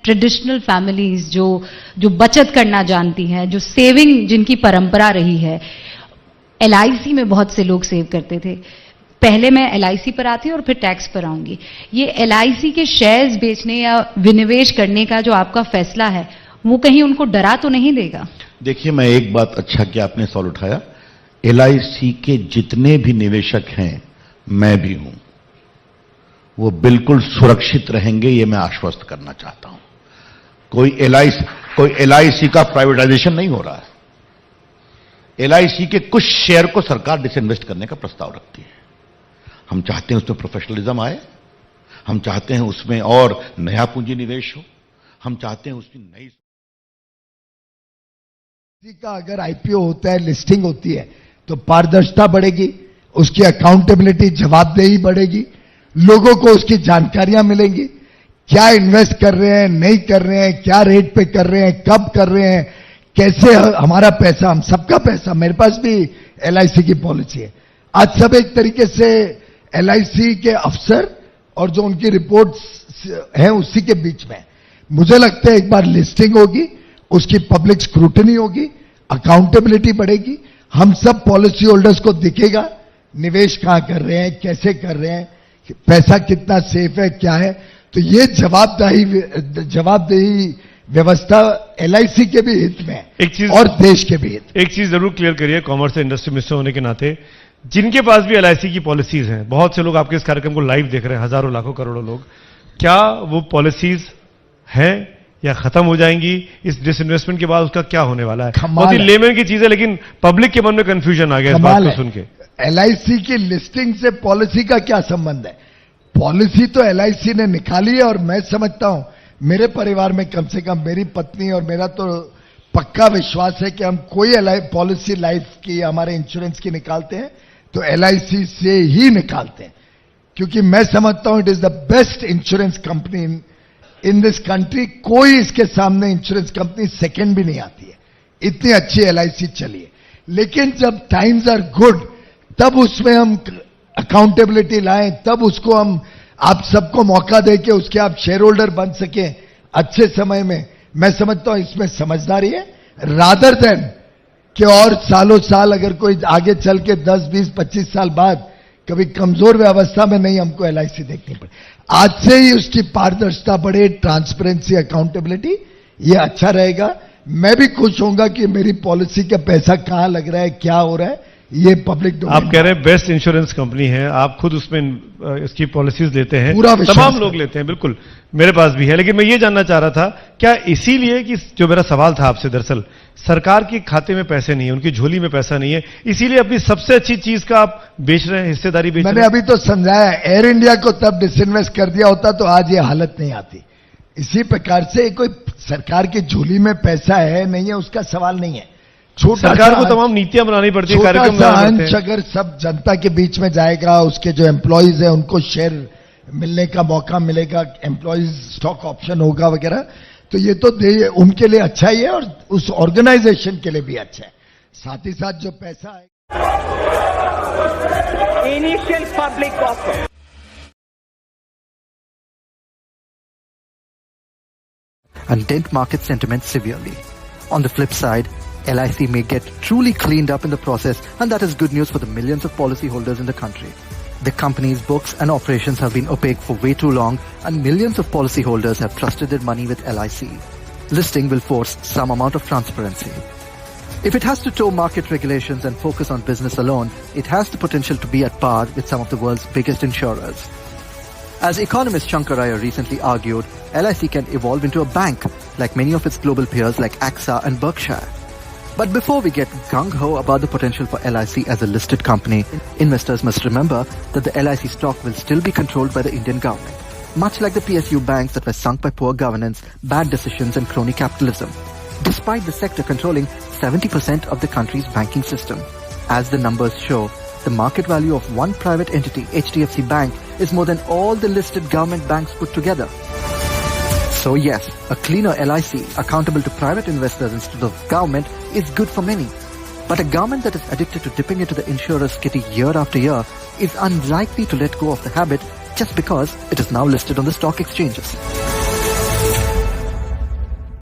Traditional families जो बचत करना जानती हैं, जो सेविंग जिनकी परंपरा रही है, LIC में बहुत से लोग सेव करते थे। पहले मैं LIC पर आती हूँ और फिर टैक्स पर आऊंगी। ये LIC के शेयर्स बेचने या विनिवेश करने का जो आपका फैसला है, वो कहीं उनको डरा तो नहीं देगा? देखिए, मैं एक बात अच्छा किया आपने सवाल उठाया। LIC के जितने भी निवेशक हैं, मैं भी हूं, वो बिल्कुल सुरक्षित रहेंगे, ये मैं आश्वस्त करना चाहता हूं। कोई LIC का प्राइवेटाइजेशन नहीं हो रहा है। LIC के कुछ शेयर को सरकार डिसइन्वेस्ट करने का प्रस्ताव रखती है। हम चाहते हैं उसमें प्रोफेशनलिज्म आए, हम चाहते हैं उसमें और नया पूंजी निवेश हो, हम चाहते हैं उसकी नई का अगर IPO होता है, लिस्टिंग होती है, तो पारदर्शिता बढ़ेगी, उसकी अकाउंटेबिलिटी, जवाबदेही बढ़ेगी, लोगों को उसकी जानकारियां मिलेंगी, क्या इन्वेस्ट कर रहे हैं, नहीं कर रहे हैं, क्या रेट पे कर रहे हैं, कब कर रहे हैं, कैसे हमारा पैसा, हम सबका पैसा, मेरे पास भी LIC की पॉलिसी है। आज सब एक तरीके से LIC के अफसर और जो उनकी रिपोर्ट्स हैं उसी के बीच में। मुझे लगता है एक बार लिस्टिंग होगी, उसकी पब्लिक स्क्रूटनी होगी, अकाउंटेबिलिटी बढ़ेगी, हम सब पॉलिसी होल्डर्स को दिखेगा निवेश कहां कर रहे हैं, कैसे कर रहे हैं, पैसा कितना सेफ है, क्या है। तो ये जवाबदेही व्यवस्था LIC के भी हित में है और देश के भी हित। एक चीज जरूर क्लियर करिए, कॉमर्स एंड इंडस्ट्री मिनिस्टर होने के नाते, जिनके पास भी LIC की पॉलिसीज हैं, बहुत से लोग आपके इस कार्यक्रम को लाइव देख रहे हैं, हजारों लाखों करोड़ों लोग, क्या वो पॉलिसीज हैं या खत्म हो जाएंगी? इस डिसइन्वेस्टमेंट के बाद उसका क्या होने वाला है? बहुत ही लेमन की चीज है, लेकिन पब्लिक के मन में कंफ्यूजन आ गया इस बात को सुन के। LIC की लिस्टिंग से पॉलिसी का क्या संबंध है? पॉलिसी तो LIC ने निकाली है और मैं समझता हूं मेरे परिवार में कम से कम मेरी पत्नी और मेरा तो पक्का विश्वास है कि हम कोई पॉलिसी लाइफ की, हमारे इंश्योरेंस की निकालते हैं तो LIC से ही निकालते हैं, क्योंकि मैं समझता हूं it is the best insurance company in this country. कोई इसके सामने इंश्योरेंस कंपनी सेकंड भी नहीं आती है, इतनी अच्छी LIC चली है। लेकिन जब टाइम्स आर गुड, तब उसमें हम अकाउंटेबिलिटी लाएं, तब उसको हम आप सबको मौका दे के उसके आप शेयर होल्डर बन सके अच्छे समय में। मैं समझता हूं इसमें समझदारी है, रादर देन कि और सालों साल अगर कोई आगे चल के 10, 20, 25 साल बाद कभी कमजोर व्यवस्था में नहीं हमको LIC देखनी पड़े। आज से ही उसकी पारदर्शिता बढ़े, ट्रांसपेरेंसी, अकाउंटेबिलिटी, ये अच्छा रहेगा। मैं भी खुश होऊंगा कि मेरी पॉलिसी का पैसा कहां लग रहा है, क्या हो रहा है, ये पब्लिक डोमेन। आप कह रहे हैं बेस्ट इंश्योरेंस कंपनी है, आप खुद उसमें इसकी पॉलिसीज लेते हैं, पूरा तमाम लोग लेते हैं, बिल्कुल मेरे पास भी है। लेकिन मैं ये जानना चाह रहा था, क्या इसीलिए कि जो मेरा सवाल था आपसे, दरअसल सरकार के खाते में पैसे नहीं है, उनकी झोली में पैसा नहीं है, इसीलिए अपनी सबसे अच्छी चीज का आप बेच रहे हैं, हिस्सेदारी बेच रहे हैं? मैंने अभी तो समझाया, एयर इंडिया को तब डिसइन्वेस्ट कर दिया होता तो आज ये हालत नहीं आती। इसी प्रकार से कोई सरकार की झोली में पैसा है नहीं है उसका सवाल नहीं है। सरकार को तमाम नीतियां बनानी पड़ती है, कार्यक्रम अंश अगर सब जनता के बीच में जाएगा, उसके जो एम्प्लॉइज है उनको शेयर मिलने का मौका मिलेगा, एम्प्लॉइज स्टॉक ऑप्शन होगा वगैरह, तो ये तो उनके लिए अच्छा ही है और उस ऑर्गेनाइजेशन के लिए भी अच्छा है। साथ ही साथ जो पैसा है initial public offer and dent market sentiment severely. On the flip side, LIC may get truly cleaned up in the process, and that is good news for the millions of policyholders in the country. The company's books and operations have been opaque for way too long, and millions of policyholders have trusted their money with LIC. Listing will force some amount of transparency. If it has to toe market regulations and focus on business alone, it has the potential to be at par with some of the world's biggest insurers. As economist Shankar Raya recently argued, LIC can evolve into a bank like many of its global peers like AXA and Berkshire. But before we get gung-ho about the potential for LIC as a listed company, investors must remember that the LIC stock will still be controlled by the Indian government, much like the PSU banks that were sunk by poor governance, bad decisions and crony capitalism, despite the sector controlling 70% of the country's banking system. As the numbers show, the market value of one private entity, HDFC Bank, is more than all the listed government banks put together. So yes, a cleaner LIC, accountable to private investors instead of government, is good for many. But a government that is addicted to dipping into the insurer's kitty year after year is unlikely to let go of the habit just because it is now listed on the stock exchanges.